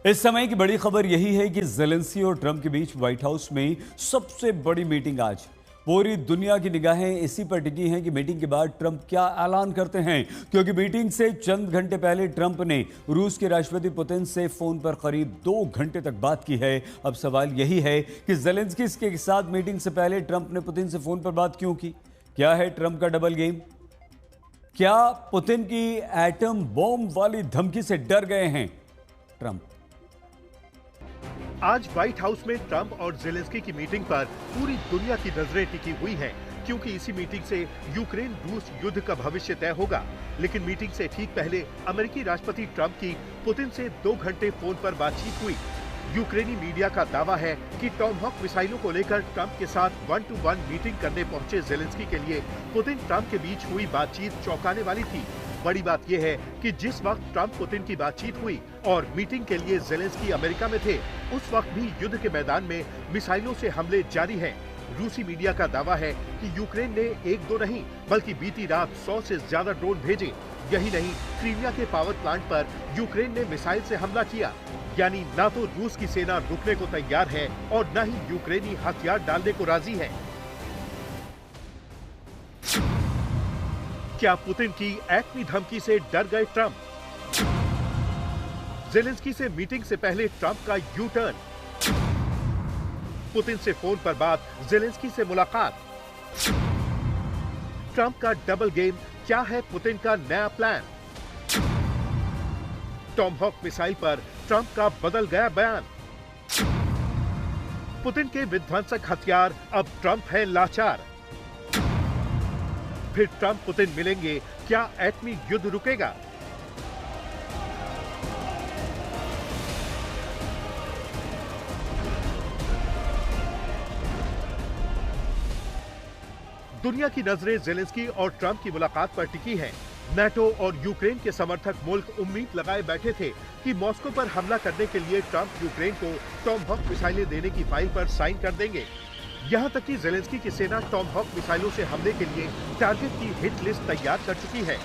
इस समय की बड़ी खबर यही है कि ज़ेलेंस्की और ट्रंप के बीच व्हाइट हाउस में सबसे बड़ी मीटिंग आज। पूरी दुनिया की निगाहें इसी पर टिकी हैं कि मीटिंग के बाद ट्रंप क्या ऐलान करते हैं, क्योंकि मीटिंग से चंद घंटे पहले ट्रंप ने रूस के राष्ट्रपति पुतिन से फोन पर करीब 2 घंटे तक बात की है। अब सवाल यही है कि ज़ेलेंस्की के साथ मीटिंग से पहले ट्रंप ने पुतिन से फोन पर बात क्यों की? क्या है ट्रंप का डबल गेम? क्या पुतिन की एटम बॉम्ब वाली धमकी से डर गए हैं ट्रंप? आज व्हाइट हाउस में ट्रंप और ज़ेलेंस्की की मीटिंग पर पूरी दुनिया की नजरें टिकी हुई हैं, क्योंकि इसी मीटिंग से यूक्रेन रूस युद्ध का भविष्य तय होगा। लेकिन मीटिंग से ठीक पहले अमेरिकी राष्ट्रपति ट्रंप की पुतिन से 2 घंटे फोन पर बातचीत हुई। यूक्रेनी मीडिया का दावा है कि टॉमहॉक मिसाइलों को लेकर ट्रंप के साथ 1-to-1 मीटिंग करने पहुंचे ज़ेलेंस्की के लिए पुतिन ट्रंप के बीच हुई बातचीत चौंकाने वाली थी। बड़ी बात यह है कि जिस वक्त ट्रंप पुतिन की बातचीत हुई और मीटिंग के लिए ज़ेलेंस्की अमेरिका में थे, उस वक्त भी युद्ध के मैदान में मिसाइलों से हमले जारी हैं। रूसी मीडिया का दावा है कि यूक्रेन ने 1-2 नहीं बल्कि बीती रात 100 से ज्यादा ड्रोन भेजे। यही नहीं, क्रीमिया के पावर प्लांट पर यूक्रेन ने मिसाइल से हमला किया। यानी न तो रूस की सेना रुकने को तैयार है और न ही यूक्रेनी हथियार डालने को राजी है। क्या पुतिन की एटमी धमकी से डर गए ट्रंप? ज़ेलेंस्की से मीटिंग से पहले ट्रंप का यू टर्न। पुतिन से फोन पर बात, ज़ेलेंस्की से मुलाकात। ट्रंप का डबल गेम, क्या है पुतिन का नया प्लान? टॉमहॉक मिसाइल पर ट्रंप का बदल गया बयान। पुतिन के विध्वंसक हथियार, अब ट्रंप है लाचार। फिर ट्रंप पुतिन मिलेंगे, क्या एटमी युद्ध रुकेगा? दुनिया की नजरें ज़ेलेंस्की और ट्रंप की मुलाकात पर टिकी हैं। नाटो और यूक्रेन के समर्थक मुल्क उम्मीद लगाए बैठे थे कि मॉस्को पर हमला करने के लिए ट्रंप यूक्रेन को टॉमहॉक मिसाइलें देने की फाइल पर साइन कर देंगे। यहां तक कि ज़ेलेंस्की की सेना टॉमहॉक मिसाइलों से हमले के लिए टारगेट की हिट लिस्ट तैयार कर चुकी है।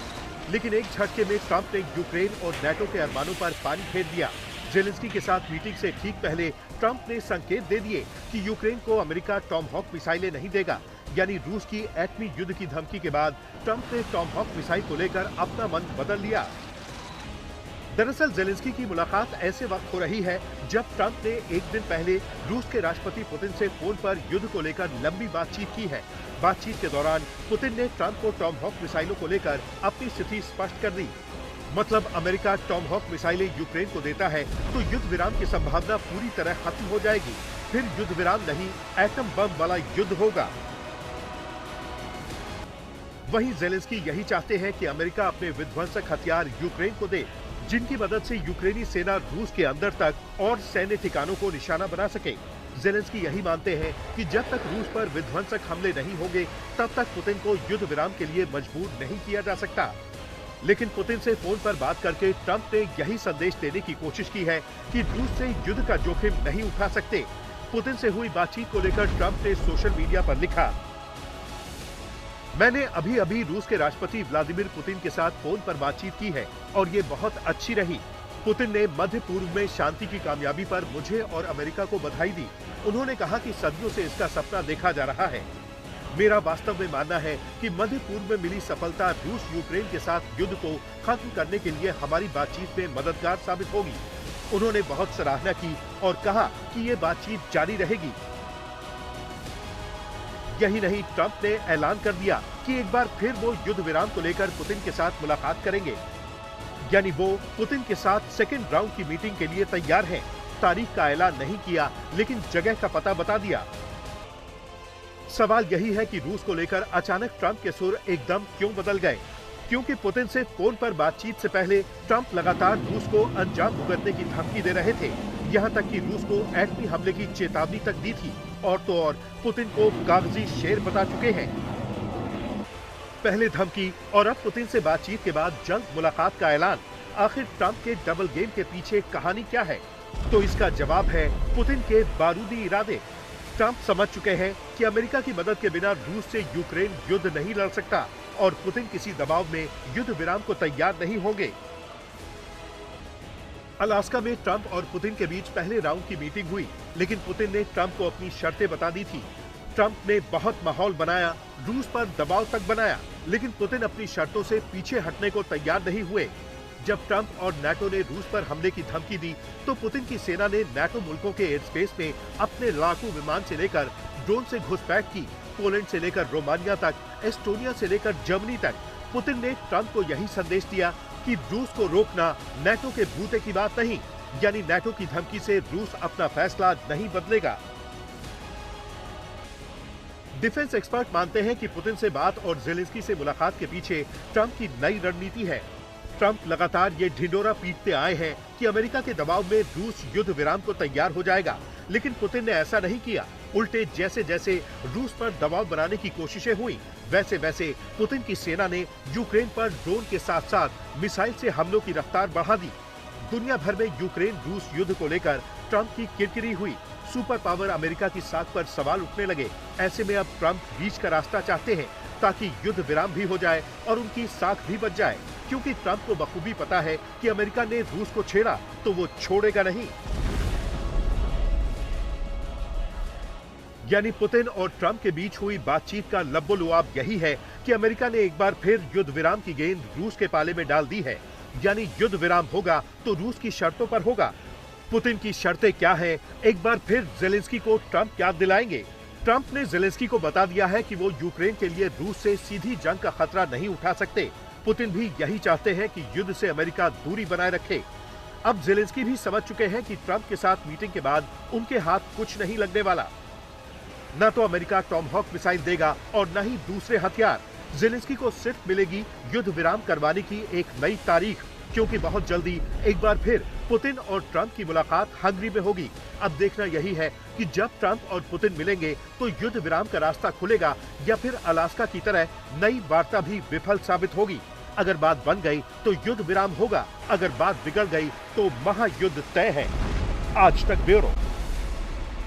लेकिन एक झटके में ट्रंप ने यूक्रेन और नाटो के अरमानों पर पानी फेर दिया। ज़ेलेंस्की के साथ मीटिंग से ठीक पहले ट्रंप ने संकेत दे दिए कि यूक्रेन को अमेरिका टॉमहॉक मिसाइलें नहीं देगा। यानी रूस की एटमी युद्ध की धमकी के बाद ट्रंप ने टॉमहॉक मिसाइल को लेकर अपना मन बदल लिया। दरअसल ज़ेलेंस्की की मुलाकात ऐसे वक्त हो रही है जब ट्रंप ने एक दिन पहले रूस के राष्ट्रपति पुतिन से फोन पर युद्ध को लेकर लंबी बातचीत की है। बातचीत के दौरान पुतिन ने ट्रंप को टॉमहॉक मिसाइलों को लेकर अपनी स्थिति स्पष्ट कर दी। मतलब अमेरिका टॉमहॉक मिसाइलें यूक्रेन को देता है तो युद्ध विराम की संभावना पूरी तरह खत्म हो जाएगी। फिर युद्ध विराम नहीं, एटम बम वाला युद्ध होगा। वहीं ज़ेलेंस्की यही चाहते हैं कि अमेरिका अपने विध्वंसक हथियार यूक्रेन को दे, जिनकी मदद से यूक्रेनी सेना रूस के अंदर तक और सैन्य ठिकानों को निशाना बना सके। ज़ेलेंस्की यही मानते हैं कि जब तक रूस पर विध्वंसक हमले नहीं होंगे, तब तक पुतिन को युद्ध विराम के लिए मजबूर नहीं किया जा सकता। लेकिन पुतिन से फोन पर बात करके ट्रंप ने यही संदेश देने की कोशिश की है कि रूस से युद्ध का जोखिम नहीं उठा सकते। पुतिन से हुई बातचीत को लेकर ट्रंप ने सोशल मीडिया पर लिखा, मैंने अभी रूस के राष्ट्रपति व्लादिमीर पुतिन के साथ फोन पर बातचीत की है और ये बहुत अच्छी रही। पुतिन ने मध्य पूर्व में शांति की कामयाबी पर मुझे और अमेरिका को बधाई दी। उन्होंने कहा कि सदियों से इसका सपना देखा जा रहा है। मेरा वास्तव में मानना है कि मध्य पूर्व में मिली सफलता रूस यूक्रेन के साथ युद्ध को खत्म करने के लिए हमारी बातचीत में मददगार साबित होगी। उन्होंने बहुत सराहना की और कहा कि ये बातचीत जारी रहेगी। यही नहीं, ट्रंप ने ऐलान कर दिया कि एक बार फिर वो युद्ध विराम को लेकर पुतिन के साथ मुलाकात करेंगे। यानी वो पुतिन के साथ सेकेंड राउंड की मीटिंग के लिए तैयार हैं। तारीख का ऐलान नहीं किया, लेकिन जगह का पता बता दिया। सवाल यही है कि रूस को लेकर अचानक ट्रंप के सुर एकदम क्यों बदल गए? क्योंकि पुतिन से फोन पर बातचीत से पहले ट्रंप लगातार रूस को अंजाम भुगतने की धमकी दे रहे थे। यहाँ तक कि रूस को एटमी हमले की चेतावनी तक दी थी और तो और पुतिन को कागजी शेर बता चुके हैं। पहले धमकी और अब पुतिन से बातचीत के बाद जल्द मुलाकात का ऐलान। आखिर ट्रंप के डबल गेम के पीछे कहानी क्या है? तो इसका जवाब है पुतिन के बारूदी इरादे। ट्रंप समझ चुके हैं कि अमेरिका की मदद के बिना रूस से यूक्रेन युद्ध नहीं लड़ सकता और पुतिन किसी दबाव में युद्ध विराम को तैयार नहीं होंगे। अलास्का में ट्रंप और पुतिन के बीच पहले राउंड की मीटिंग हुई, लेकिन पुतिन ने ट्रंप को अपनी शर्तें बता दी थी। ट्रंप ने बहुत माहौल बनाया, रूस पर दबाव तक बनाया, लेकिन पुतिन अपनी शर्तों से पीछे हटने को तैयार नहीं हुए। जब ट्रंप और नाटो ने रूस पर हमले की धमकी दी, तो पुतिन की सेना ने नाटो मुल्कों के एयर स्पेस में अपने लड़ाकू विमान से लेकर ड्रोन से घुसपैठ की। पोलैंड से लेकर रोमानिया तक, एस्टोनिया से लेकर जर्मनी तक पुतिन ने ट्रंप को यही संदेश दिया कि रूस को रोकना नाटो के बूते की बात नहीं, यानी नाटो की धमकी से रूस अपना फैसला नहीं बदलेगा। डिफेंस एक्सपर्ट मानते हैं कि पुतिन से बात और ज़ेलेंस्की से मुलाकात के पीछे ट्रंप की नई रणनीति है। ट्रंप लगातार ये ढिंडोरा पीटते आए हैं कि अमेरिका के दबाव में रूस युद्ध विराम को तैयार हो जाएगा, लेकिन पुतिन ने ऐसा नहीं किया। उल्टे जैसे जैसे रूस पर दबाव बनाने की कोशिशें हुई, वैसे वैसे पुतिन की सेना ने यूक्रेन पर ड्रोन के साथ साथ मिसाइल से हमलों की रफ्तार बढ़ा दी। दुनिया भर में यूक्रेन रूस युद्ध को लेकर ट्रंप की किरकिरी हुई। सुपर पावर अमेरिका की साख पर सवाल उठने लगे। ऐसे में अब ट्रंप बीच का रास्ता चाहते हैं ताकि युद्ध विराम भी हो जाए और उनकी साख भी बच जाए, क्योंकि ट्रंप को बखूबी पता है कि अमेरिका ने रूस को छेड़ा तो वो छोड़ेगा नहीं। यानी पुतिन और ट्रंप के बीच हुई बातचीत का लब्बो-लुआब यही है कि अमेरिका ने एक बार फिर युद्ध विराम की गेंद रूस के पाले में डाल दी है। यानी युद्ध विराम होगा तो रूस की शर्तों पर होगा। पुतिन की शर्तें क्या हैं, एक बार फिर ज़ेलेंस्की को ट्रंप याद दिलाएंगे। ट्रंप ने ज़ेलेंस्की को बता दिया है कि वो यूक्रेन के लिए रूस से सीधी जंग का खतरा नहीं उठा सकते। पुतिन भी यही चाहते हैं कि युद्ध से अमेरिका दूरी बनाए रखे। अब ज़ेलेंस्की भी समझ चुके हैं कि ट्रंप के साथ मीटिंग के बाद उनके हाथ कुछ नहीं लगने वाला। न तो अमेरिका टॉमहॉक मिसाइल देगा और न ही दूसरे हथियार। ज़ेलेंस्की को सिर्फ मिलेगी युद्ध विराम करवाने की एक नई तारीख, क्योंकि बहुत जल्दी एक बार फिर पुतिन और ट्रंप की मुलाकात हंगरी में होगी। अब देखना यही है कि जब ट्रंप और पुतिन मिलेंगे तो युद्ध विराम का रास्ता खुलेगा या फिर अलास्का की तरह नई वार्ता भी विफल साबित होगी। अगर बात बन गई तो युद्ध विराम होगा, अगर बात बिगड़ गई तो महायुद्ध तय है। आज तक ब्यूरो।